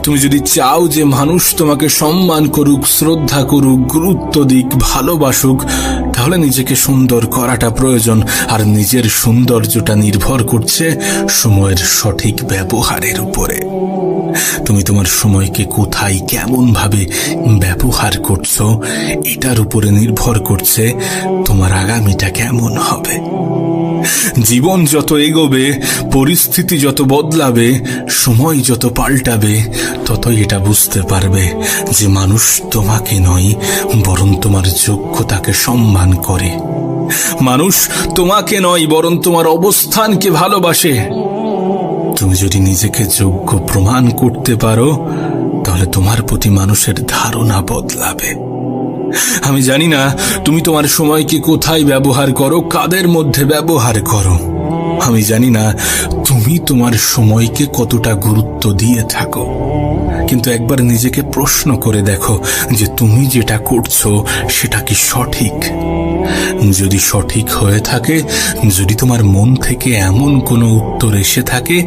তুমি যদি চাও যে মানুষ তোমাকে সম্মান করুক, শ্রদ্ধা করুক, গুরুত্ব দিক, ভালোবাসুক, তাহলে নিজেকে সুন্দর করাটা প্রয়োজন। আর নিজের সৌন্দর্যটা নির্ভর করছে সময়ের সঠিক ব্যবহারের উপরে। তুমি তোমার সময়কে কোথায় কেমন ভাবে ব্যবহার করছো, এটার উপরে নির্ভর করছে তোমার আগামীটা কেমন হবে। জীবন যত এগোবে, পরিস্থিতি যত বদলাবে, সময় যত পাল্টাবে, ততই এটা বুঝতে পারবে যে মানুষ তোমাকে নয়, বরং তোমার যোগ্যতাকে সম্মান করে। মানুষ তোমাকে নয়, বরং তোমার অবস্থানকে ভালোবাসে। তুমি যদি নিজেকে যোগ্য প্রমাণ করতে পারো, তাহলে তোমার প্রতি মানুষের ধারণা বদলাবে। আমি জানি না তুমি তোমার সময়কে কোথায় ব্যবহার করো, কাদের মধ্যে ব্যবহার করো। আমি জানি না তুমি তোমার সময়কে কতটা গুরুত্ব দিয়ে থাকো, কিন্তু একবার নিজেকে প্রশ্ন করে দেখো যে তুমি যেটা করছো সেটা কি সঠিক। যদি সঠিক হয়ে থাকে, যদি তোমার মন থেকে এমন কোনো উত্তর এসে থাকে,